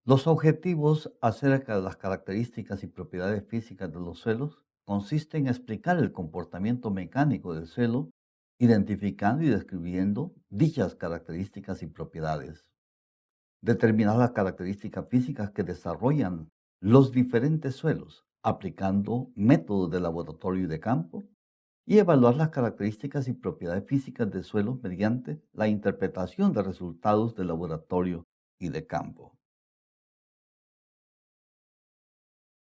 Los objetivos acerca de las características y propiedades físicas de los suelos consisten en explicar el comportamiento mecánico del suelo, identificando y describiendo dichas características y propiedades. Determinar las características físicas que desarrollan los diferentes suelos, aplicando métodos de laboratorio y de campo, y evaluar las características y propiedades físicas del suelo mediante la interpretación de resultados de laboratorio y de campo.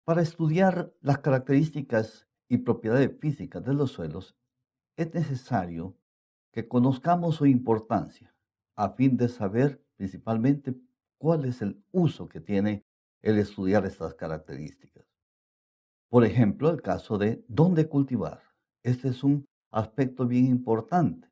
Para estudiar las características y propiedades físicas de los suelos, es necesario que conozcamos su importancia a fin de saber principalmente cuál es el uso que tiene el estudiar estas características. Por ejemplo, el caso de dónde cultivar. Este es un aspecto bien importante.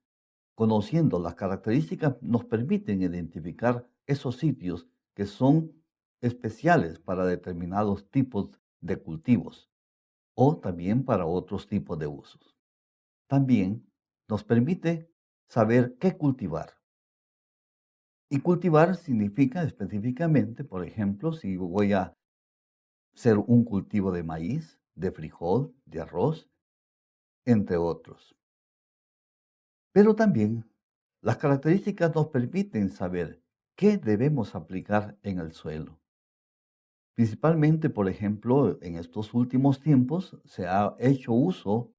Conociendo las características nos permiten identificar esos sitios que son especiales para determinados tipos de cultivos o también para otros tipos de usos. También nos permite saber qué cultivar. Y cultivar significa específicamente, por ejemplo, si voy a hacer un cultivo de maíz, de frijol, de arroz, entre otros. Pero también las características nos permiten saber qué debemos aplicar en el suelo. Principalmente, por ejemplo, en estos últimos tiempos se ha hecho uso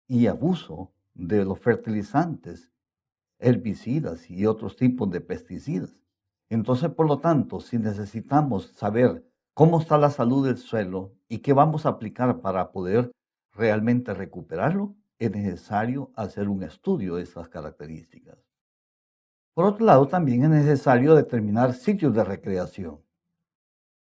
y abuso de los fertilizantes, herbicidas y otros tipos de pesticidas. Entonces, por lo tanto, si necesitamos saber cómo está la salud del suelo y qué vamos a aplicar para poder realmente recuperarlo, es necesario hacer un estudio de esas características. Por otro lado, también es necesario determinar sitios de recreación,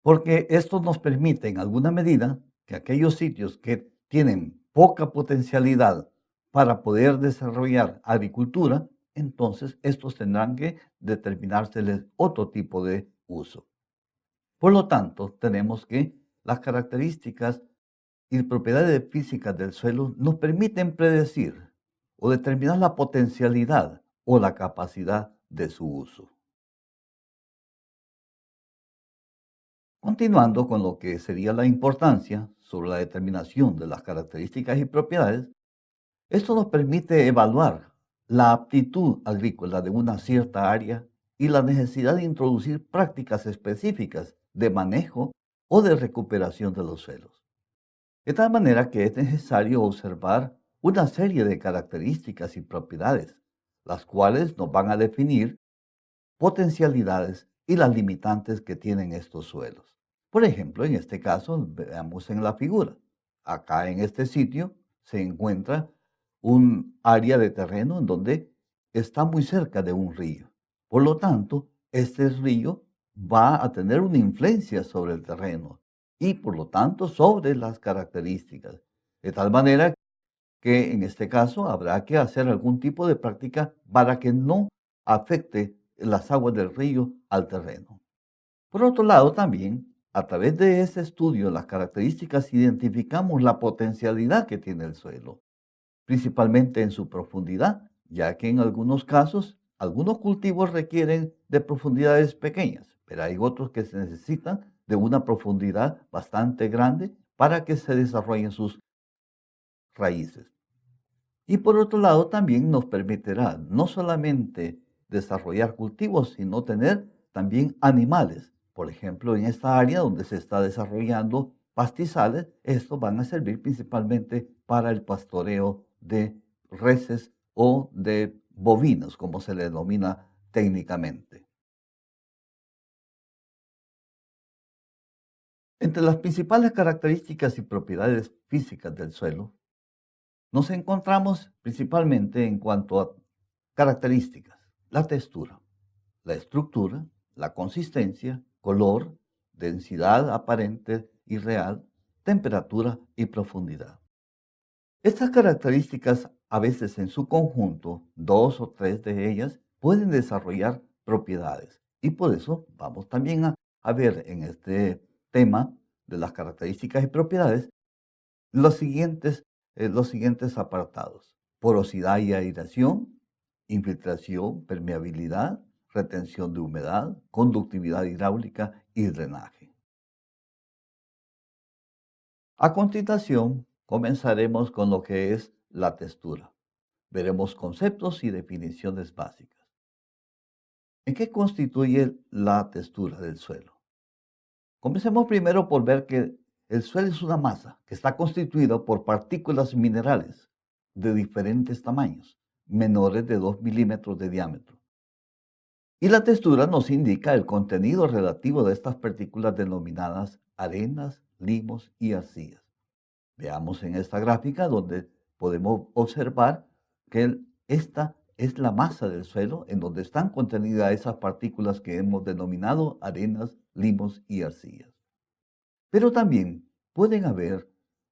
porque esto nos permite en alguna medida que aquellos sitios que tienen poca potencialidad para poder desarrollar agricultura, entonces estos tendrán que determinárseles otro tipo de uso. Por lo tanto, tenemos que las características y propiedades físicas del suelo nos permiten predecir o determinar la potencialidad o la capacidad de su uso. Continuando con lo que sería la importancia sobre la determinación de las características y propiedades, esto nos permite evaluar la aptitud agrícola de una cierta área y la necesidad de introducir prácticas específicas de manejo o de recuperación de los suelos. De tal manera que es necesario observar una serie de características y propiedades, las cuales nos van a definir potencialidades y las limitantes que tienen estos suelos. Por ejemplo, en este caso, veamos en la figura. Acá en este sitio se encuentra un área de terreno en donde está muy cerca de un río. Por lo tanto, este río va a tener una influencia sobre el terreno y por lo tanto sobre las características. De tal manera que en este caso habrá que hacer algún tipo de práctica para que no afecte las aguas del río al terreno. Por otro lado, también, a través de ese estudio de las características, identificamos la potencialidad que tiene el suelo, principalmente en su profundidad, ya que en algunos casos, algunos cultivos requieren de profundidades pequeñas, pero hay otros que se necesitan de una profundidad bastante grande para que se desarrollen sus raíces. Y por otro lado, también nos permitirá no solamente desarrollar cultivos, sino tener también animales. Por ejemplo, en esta área donde se está desarrollando pastizales, estos van a servir principalmente para el pastoreo de reses o de bovinos, como se le denomina técnicamente. Entre las principales características y propiedades físicas del suelo, nos encontramos principalmente en cuanto a características, la textura, la estructura, la consistencia, color, densidad aparente y real, temperatura y profundidad. Estas características, a veces en su conjunto, dos o tres de ellas, pueden desarrollar propiedades. Y por eso vamos también a ver en este tema de las características y propiedades los siguientes apartados: porosidad y aireación, infiltración, permeabilidad, retención de humedad, conductividad hidráulica y drenaje. A continuación, comenzaremos con lo que es la textura. Veremos conceptos y definiciones básicas. ¿En qué constituye la textura del suelo? Comencemos primero por ver que el suelo es una masa que está constituida por partículas minerales de diferentes tamaños, menores de 2 milímetros de diámetro. Y la textura nos indica el contenido relativo de estas partículas denominadas arenas, limos y arcillas. Veamos en esta gráfica donde podemos observar que esta es la masa del suelo en donde están contenidas esas partículas que hemos denominado arenas, limos y arcillas. Pero también pueden haber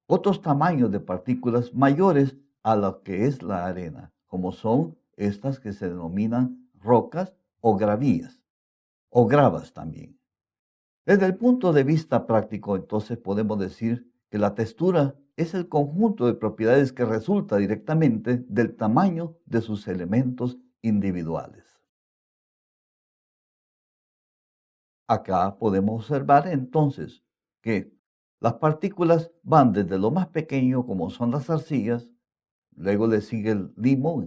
otros tamaños de partículas mayores a lo que es la arena, como son estas que se denominan rocas o gravías, o gravas también. Desde el punto de vista práctico, entonces podemos decir que la textura es el conjunto de propiedades que resulta directamente del tamaño de sus elementos individuales. Acá podemos observar entonces que las partículas van desde lo más pequeño, como son las arcillas, luego le sigue el limo,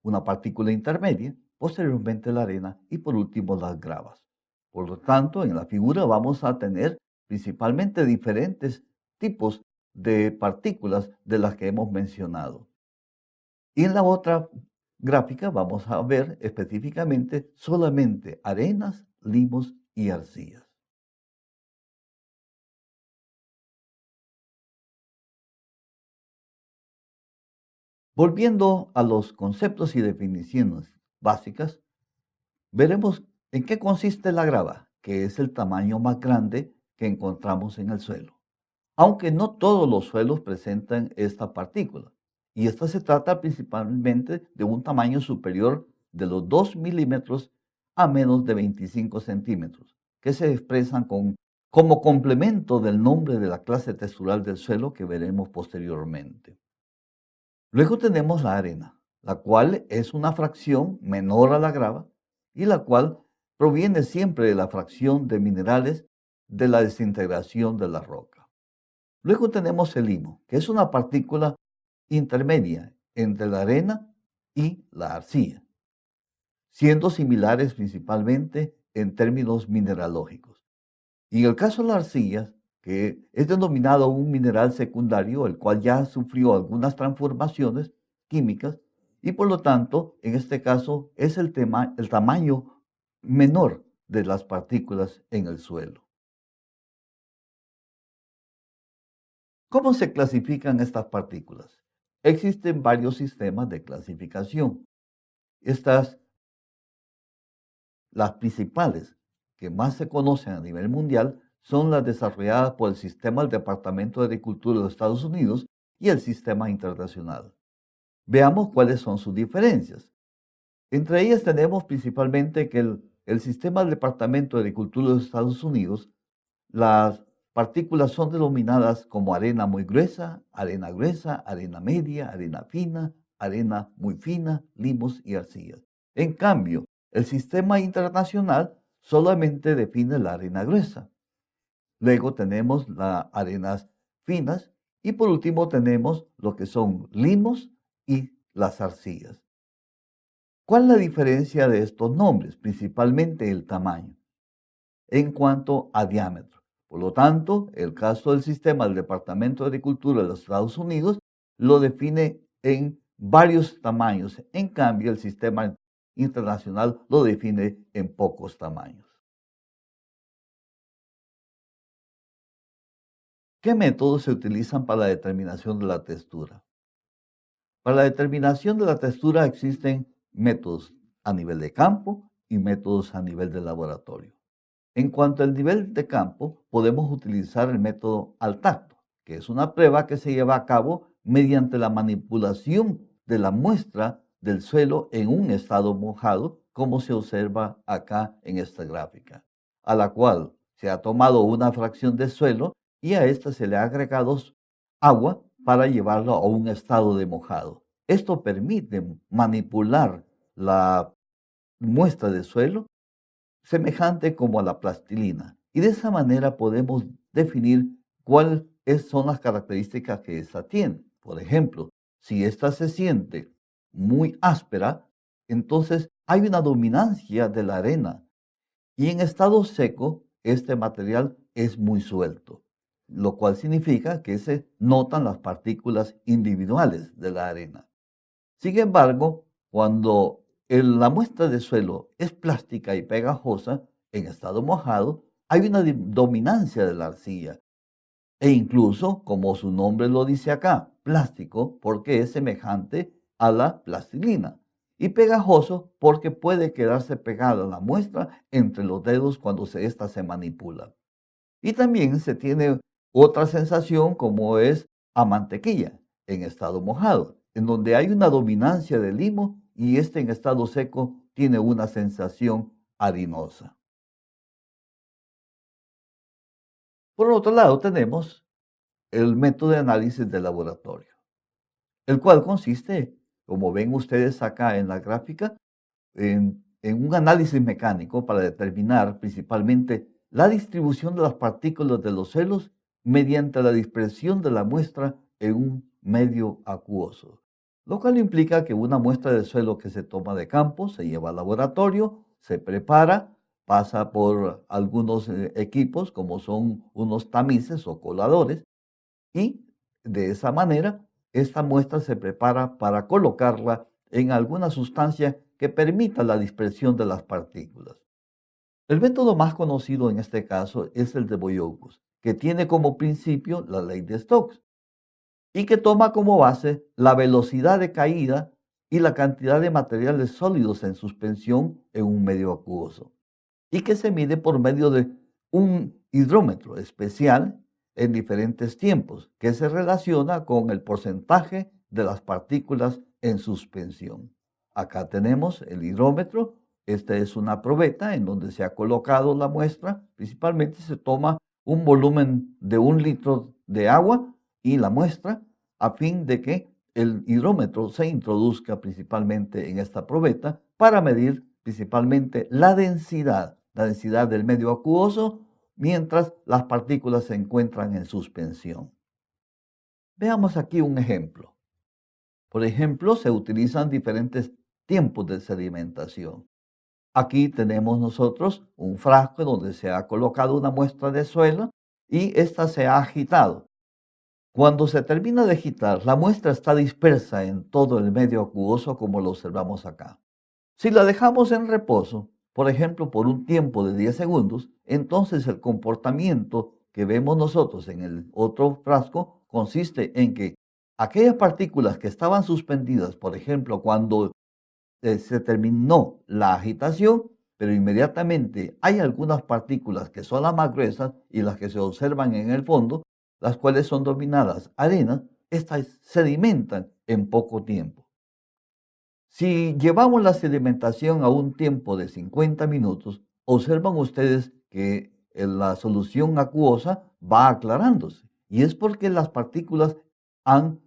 una partícula intermedia, posteriormente la arena y por último las gravas. Por lo tanto, en la figura vamos a tener principalmente diferentes tipos de partículas de las que hemos mencionado. Y en la otra gráfica vamos a ver específicamente solamente arenas, limos y arcillas. Volviendo a los conceptos y definiciones básicas, veremos en qué consiste la grava, que es el tamaño más grande que encontramos en el suelo. Aunque no todos los suelos presentan esta partícula, y esta se trata principalmente de un tamaño superior de los 2 milímetros a menos de 25 centímetros, que se expresan como complemento del nombre de la clase textural del suelo que veremos posteriormente. Luego tenemos la arena, la cual es una fracción menor a la grava y la cual proviene siempre de la fracción de minerales de la desintegración de la roca. Luego tenemos el limo, que es una partícula intermedia entre la arena y la arcilla, siendo similares principalmente en términos mineralógicos. Y en el caso de la arcilla, que es denominado un mineral secundario, el cual ya sufrió algunas transformaciones químicas y por lo tanto, en este caso, es el tamaño menor de las partículas en el suelo. ¿Cómo se clasifican estas partículas? Existen varios sistemas de clasificación. Estas, las principales que más se conocen a nivel mundial, son las desarrolladas por el sistema del Departamento de Agricultura de los Estados Unidos y el sistema internacional. Veamos cuáles son sus diferencias. Entre ellas tenemos principalmente que el sistema del Departamento de Agricultura de los Estados Unidos, las partículas son denominadas como arena muy gruesa, arena media, arena fina, arena muy fina, limos y arcillas. En cambio, el sistema internacional solamente define la arena gruesa. Luego tenemos las arenas finas y por último tenemos lo que son limos y las arcillas. ¿Cuál es la diferencia de estos nombres? Principalmente el tamaño en cuanto a diámetro. Por lo tanto, el caso del sistema del Departamento de Agricultura de los Estados Unidos lo define en varios tamaños. En cambio, el sistema internacional lo define en pocos tamaños. ¿Qué métodos se utilizan para la determinación de la textura? Para la determinación de la textura existen métodos a nivel de campo y métodos a nivel de laboratorio. En cuanto al nivel de campo, podemos utilizar el método al tacto, que es una prueba que se lleva a cabo mediante la manipulación de la muestra del suelo en un estado mojado, como se observa acá en esta gráfica, a la cual se ha tomado una fracción de suelo y a esta se le ha agregado agua para llevarlo a un estado de mojado. Esto permite manipular la muestra de suelo semejante como a la plastilina. Y de esa manera podemos definir cuáles son las características que ésta tiene. Por ejemplo, si ésta se siente muy áspera, entonces hay una dominancia de la arena. Y en estado seco, este material es muy suelto, lo cual significa que se notan las partículas individuales de la arena. Sin embargo, cuando la muestra de suelo es plástica y pegajosa, en estado mojado, hay una dominancia de la arcilla. E incluso, como su nombre lo dice acá, plástico, porque es semejante a la plastilina. Y pegajoso, porque puede quedarse pegada la muestra entre los dedos cuando ésta se manipula. Y también se tiene otra sensación como es a mantequilla en estado mojado, en donde hay una dominancia del limo y este en estado seco tiene una sensación harinosa. Por otro lado, tenemos el método de análisis de laboratorio, el cual consiste, como ven ustedes acá en la gráfica, en un análisis mecánico para determinar principalmente la distribución de las partículas de los celos mediante la dispersión de la muestra en un medio acuoso, lo cual implica que una muestra de suelo que se toma de campo se lleva al laboratorio, se prepara, pasa por algunos equipos como son unos tamices o coladores y de esa manera esta muestra se prepara para colocarla en alguna sustancia que permita la dispersión de las partículas. El método más conocido en este caso es el de Boyocus, que tiene como principio la ley de Stokes y que toma como base la velocidad de caída y la cantidad de materiales sólidos en suspensión en un medio acuoso, y que se mide por medio de un hidrómetro especial en diferentes tiempos, que se relaciona con el porcentaje de las partículas en suspensión. Acá tenemos el hidrómetro. Esta es una probeta en donde se ha colocado la muestra. Principalmente se toma un volumen de 1 litro de agua y la muestra a fin de que el hidrómetro se introduzca principalmente en esta probeta para medir principalmente la densidad del medio acuoso, mientras las partículas se encuentran en suspensión. Veamos aquí un ejemplo. Por ejemplo, se utilizan diferentes tiempos de sedimentación. Aquí tenemos nosotros un frasco donde se ha colocado una muestra de suelo y ésta se ha agitado. Cuando se termina de agitar, la muestra está dispersa en todo el medio acuoso como lo observamos acá. Si la dejamos en reposo, por ejemplo, por un tiempo de 10 segundos, entonces el comportamiento que vemos nosotros en el otro frasco consiste en que aquellas partículas que estaban suspendidas, por ejemplo, cuando se terminó la agitación, pero inmediatamente hay algunas partículas que son las más gruesas y las que se observan en el fondo, las cuales son dominadas arena, estas sedimentan en poco tiempo. Si llevamos la sedimentación a un tiempo de 50 minutos, observan ustedes que la solución acuosa va aclarándose. Y es porque las partículas han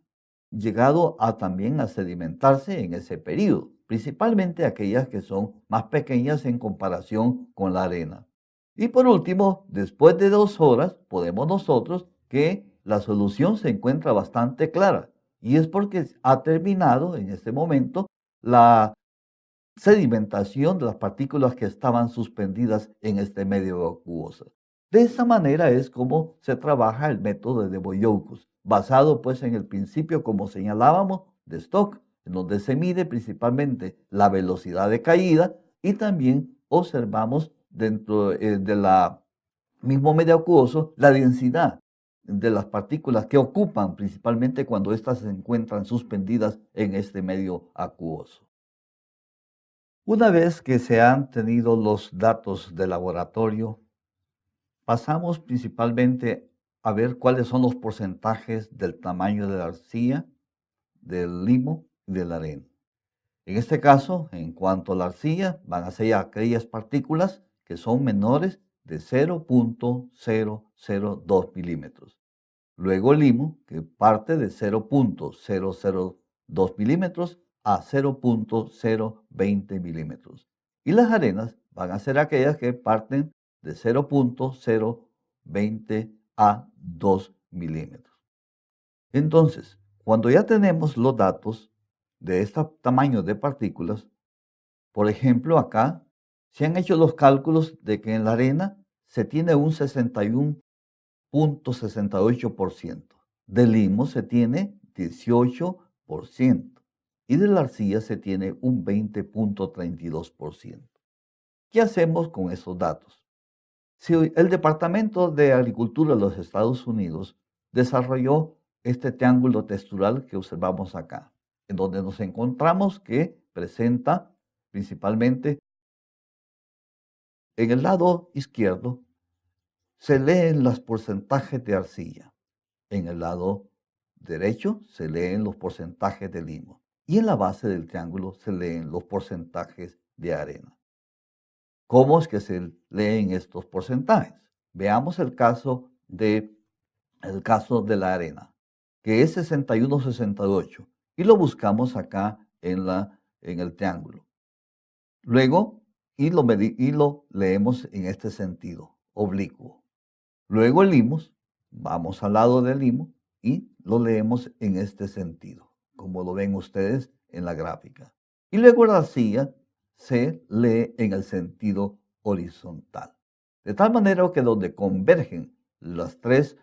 llegado a también a sedimentarse en ese periodo, principalmente aquellas que son más pequeñas en comparación con la arena. Y por último, después de 2 horas, podemos nosotros que la solución se encuentra bastante clara. Y es porque ha terminado en este momento la sedimentación de las partículas que estaban suspendidas en este medio acuoso. De esa manera es como se trabaja el método de Boyocus, basado pues en el principio, como señalábamos, de Stokes, en donde se mide principalmente la velocidad de caída y también observamos dentro de la mismo medio acuoso la densidad de las partículas que ocupan principalmente cuando éstas se encuentran suspendidas en este medio acuoso. Una vez que se han tenido los datos de laboratorio, pasamos principalmente a ver cuáles son los porcentajes del tamaño de la arcilla, del limo y de la arena. En este caso, en cuanto a la arcilla, van a ser aquellas partículas que son menores de 0.002 milímetros. Luego el limo, que parte de 0.002 milímetros a 0.020 milímetros. Y las arenas van a ser aquellas que parten de 0.020 a 2 milímetros. Entonces, cuando ya tenemos los datos de este tamaño de partículas, por ejemplo, acá se han hecho los cálculos de que en la arena se tiene un 61.68%, del limo se tiene 18% y de la arcilla se tiene un 20.32%. ¿Qué hacemos con esos datos? Si el Departamento de Agricultura de los Estados Unidos desarrolló este triángulo textural que observamos acá, en donde nos encontramos que presenta principalmente en el lado izquierdo se leen los porcentajes de arcilla, en el lado derecho se leen los porcentajes de limo y en la base del triángulo se leen los porcentajes de arena. ¿Cómo es que se leen estos porcentajes? Veamos el caso de la arena, que es 61-68, y lo buscamos acá en el triángulo. Luego, y lo leemos en este sentido, oblicuo. Luego el limos, vamos al lado del limo y lo leemos en este sentido, como lo ven ustedes en la gráfica. Y luego la arcilla se lee en el sentido horizontal. De tal manera que donde convergen las tres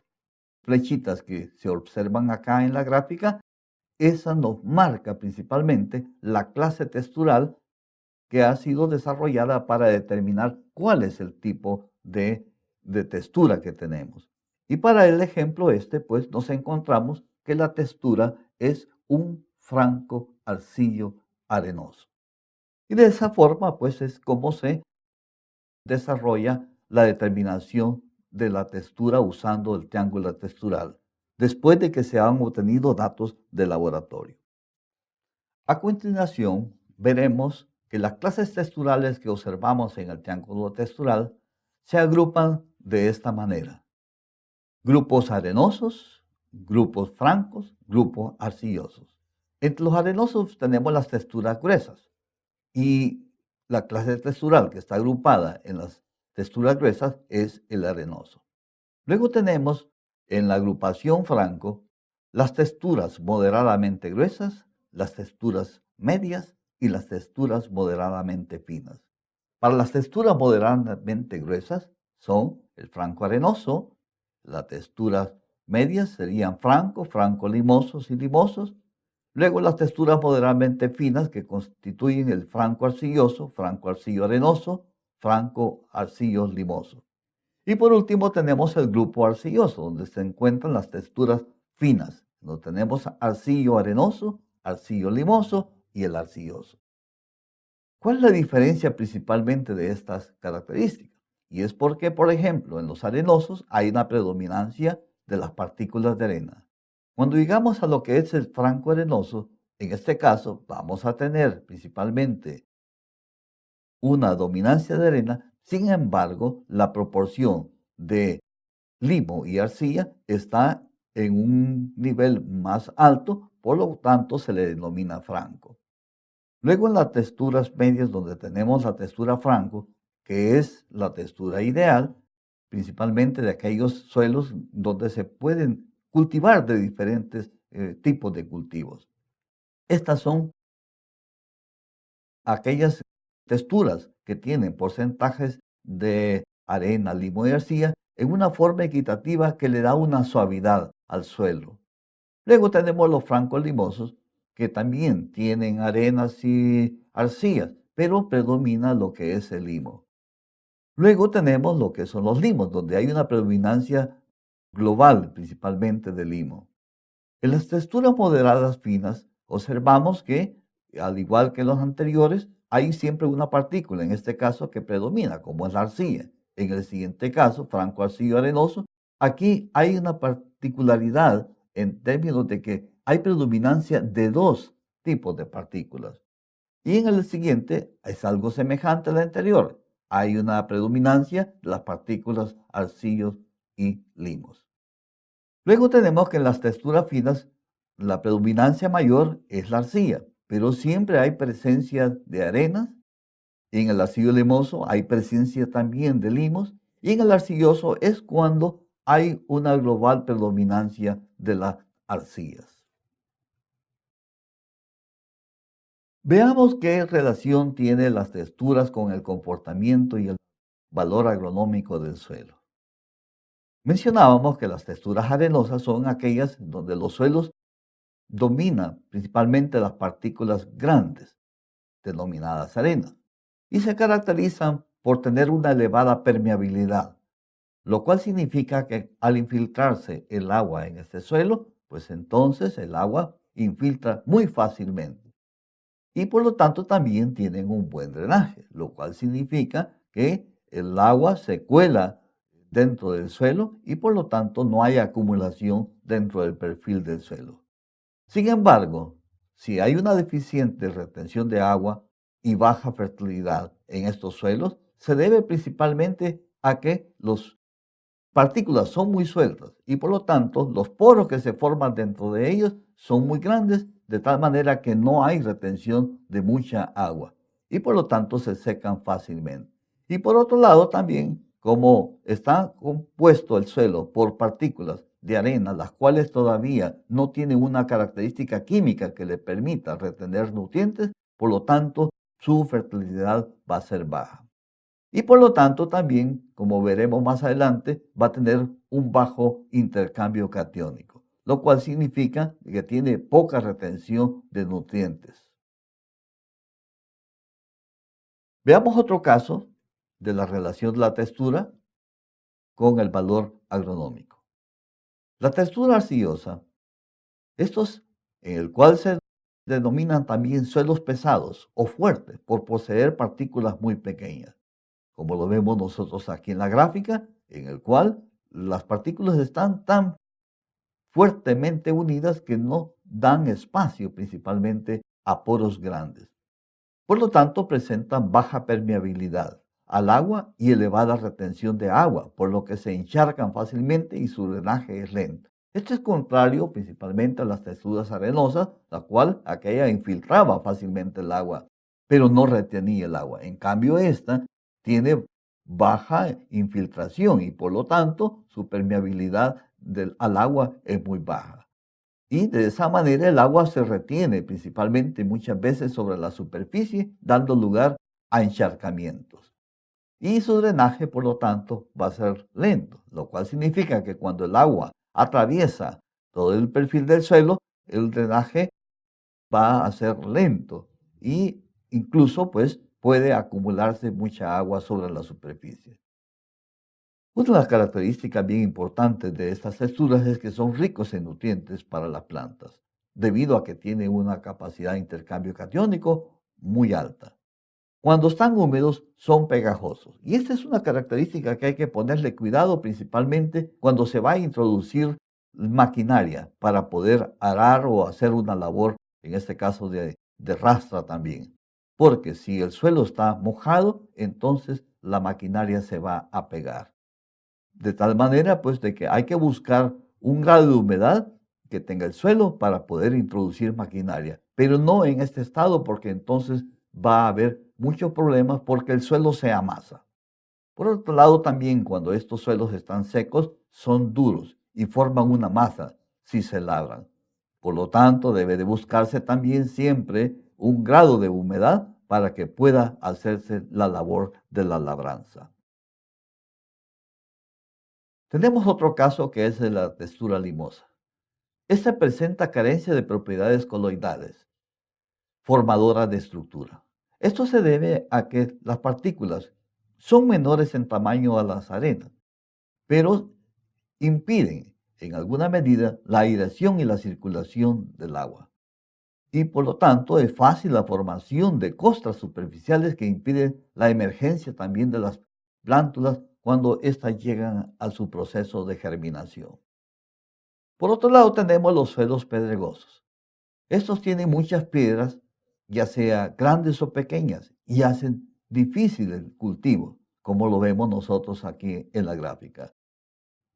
flechitas que se observan acá en la gráfica, esa nos marca principalmente la clase textural que ha sido desarrollada para determinar cuál es el tipo de textura que tenemos. Y para el ejemplo pues nos encontramos que la textura es un franco arcillo arenoso. Y de esa forma, pues es como se desarrolla la determinación de la textura usando el triángulo textural, después de que se han obtenido datos de laboratorio. A continuación, veremos que las clases texturales que observamos en el triángulo textural se agrupan de esta manera: grupos arenosos, grupos francos, grupos arcillosos. Entre los arenosos tenemos las texturas gruesas y la clase textural que está agrupada en las texturas gruesas es el arenoso. Luego tenemos en la agrupación franco las texturas moderadamente gruesas, las texturas medias y las texturas moderadamente finas. Para las texturas moderadamente gruesas son el franco arenoso, las texturas medias serían franco, franco limosos y limosos. Luego las texturas moderadamente finas que constituyen el franco arcilloso, franco arcillo arenoso, franco arcillo limoso. Y por último tenemos el grupo arcilloso, donde se encuentran las texturas finas. Donde tenemos arcillo arenoso, arcillo limoso y el arcilloso. ¿Cuál es la diferencia principalmente de estas características? Y es porque, por ejemplo, en los arenosos hay una predominancia de las partículas de arena. Cuando llegamos a lo que es el franco arenoso, en este caso vamos a tener principalmente una dominancia de arena. Sin embargo, la proporción de limo y arcilla está en un nivel más alto, por lo tanto se le denomina franco. Luego en las texturas medias, donde tenemos la textura franco, que es la textura ideal, principalmente de aquellos suelos donde se pueden cultivar de diferentes tipos de cultivos. Estas son aquellas texturas que tienen porcentajes de arena, limo y arcilla en una forma equitativa que le da una suavidad al suelo. Luego tenemos los francos limosos, que también tienen arenas y arcillas, pero predomina lo que es el limo. Luego tenemos lo que son los limos, donde hay una predominancia global, principalmente de limo. En las texturas moderadas finas, observamos que, al igual que los anteriores, hay siempre una partícula, en este caso, que predomina, como es la arcilla. En el siguiente caso, franco arcillo arenoso, aquí hay una particularidad en términos de que hay predominancia de dos tipos de partículas. Y en el siguiente es algo semejante al anterior. Hay una predominancia de las partículas arcillos y limos. Luego tenemos que en las texturas finas la predominancia mayor es la arcilla, pero siempre hay presencia de arenas En el arcillo limoso hay presencia también de limos y en el arcilloso es cuando hay una global predominancia de las arcillas. Veamos qué relación tienen las texturas con el comportamiento y el valor agronómico del suelo. Mencionábamos que las texturas arenosas son aquellas donde los suelos dominan principalmente las partículas grandes, denominadas arenas, y se caracterizan por tener una elevada permeabilidad, lo cual significa que al infiltrarse el agua en este suelo, pues entonces el agua infiltra muy fácilmente. Y por lo tanto también tienen un buen drenaje, lo cual significa que el agua se cuela dentro del suelo y por lo tanto no hay acumulación dentro del perfil del suelo. Sin embargo, si hay una deficiente retención de agua y baja fertilidad en estos suelos, se debe principalmente a que las partículas son muy sueltas y por lo tanto los poros que se forman dentro de ellos son muy grandes, de tal manera que no hay retención de mucha agua y por lo tanto se secan fácilmente. Y por otro lado también, como está compuesto el suelo por partículas de arena, las cuales todavía no tienen una característica química que le permita retener nutrientes, por lo tanto su fertilidad va a ser baja. Y por lo tanto también, como veremos más adelante, va a tener un bajo intercambio catiónico, lo cual significa que tiene poca retención de nutrientes. Veamos otro caso de la relación de la textura con el valor agronómico. La textura arcillosa, estos en el cual se denominan también suelos pesados o fuertes por poseer partículas muy pequeñas, como lo vemos nosotros aquí en la gráfica, en el cual las partículas están tan fuertemente unidas que no dan espacio principalmente a poros grandes. Por lo tanto, presentan baja permeabilidad al agua y elevada retención de agua, por lo que se encharcan fácilmente y su drenaje es lento. Esto es contrario principalmente a las texturas arenosas, la cual aquella infiltraba fácilmente el agua, pero no retenía el agua. En cambio, esta tiene baja infiltración y por lo tanto su permeabilidad al agua es muy baja. Y de esa manera el agua se retiene principalmente muchas veces sobre la superficie, dando lugar a encharcamientos. Y su drenaje, por lo tanto, va a ser lento, lo cual significa que cuando el agua atraviesa todo el perfil del suelo, el drenaje va a ser lento y incluso pues puede acumularse mucha agua sobre la superficie. Una de las características bien importantes de estas texturas es que son ricos en nutrientes para las plantas, debido a que tienen una capacidad de intercambio catiónico muy alta. Cuando están húmedos son pegajosos y esta es una característica que hay que ponerle cuidado principalmente cuando se va a introducir maquinaria para poder arar o hacer una labor, en este caso de rastra también. Porque si el suelo está mojado, entonces la maquinaria se va a pegar. De tal manera, pues, de que hay que buscar un grado de humedad que tenga el suelo para poder introducir maquinaria, pero no en este estado porque entonces va a haber muchos problemas porque el suelo se amasa. Por otro lado, también cuando estos suelos están secos, son duros y forman una masa si se labran. Por lo tanto, debe de buscarse también siempre un grado de humedad para que pueda hacerse la labor de la labranza. Tenemos otro caso que es de la textura limosa. Esta presenta carencia de propiedades coloidales, formadoras de estructura. Esto se debe a que las partículas son menores en tamaño a las arenas, pero impiden en alguna medida la aireación y la circulación del agua. Y por lo tanto es fácil la formación de costras superficiales que impiden la emergencia también de las plántulas cuando éstas llegan a su proceso de germinación. Por otro lado tenemos los suelos pedregosos. Estos tienen muchas piedras, ya sea grandes o pequeñas, y hacen difícil el cultivo, como lo vemos nosotros aquí en la gráfica.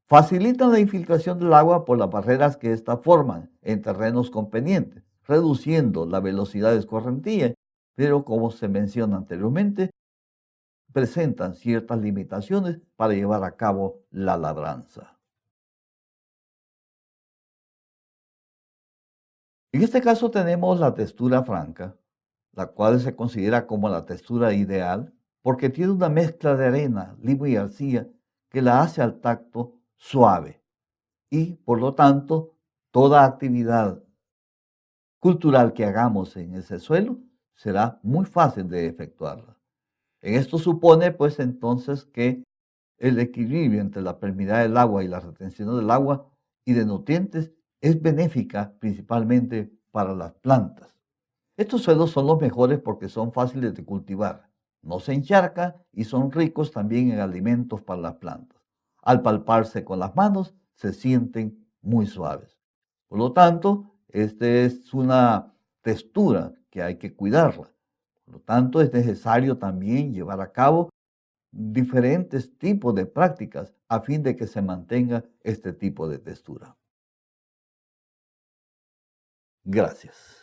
Facilitan la infiltración del agua por las barreras que éstas forman en terrenos con pendientes, reduciendo la velocidad de escorrentía, pero como se menciona anteriormente, presentan ciertas limitaciones para llevar a cabo la labranza. En este caso tenemos la textura franca, la cual se considera como la textura ideal porque tiene una mezcla de arena, limo y arcilla que la hace al tacto suave y por lo tanto toda actividad cultural que hagamos en ese suelo será muy fácil de efectuarla. En esto supone pues entonces que el equilibrio entre la permeabilidad del agua y la retención del agua y de nutrientes es benéfica principalmente para las plantas. Estos suelos son los mejores porque son fáciles de cultivar, no se encharcan y son ricos también en alimentos para las plantas. Al palparse con las manos se sienten muy suaves. Por lo tanto, esta es una textura que hay que cuidarla. Por lo tanto, es necesario también llevar a cabo diferentes tipos de prácticas a fin de que se mantenga este tipo de textura. Gracias.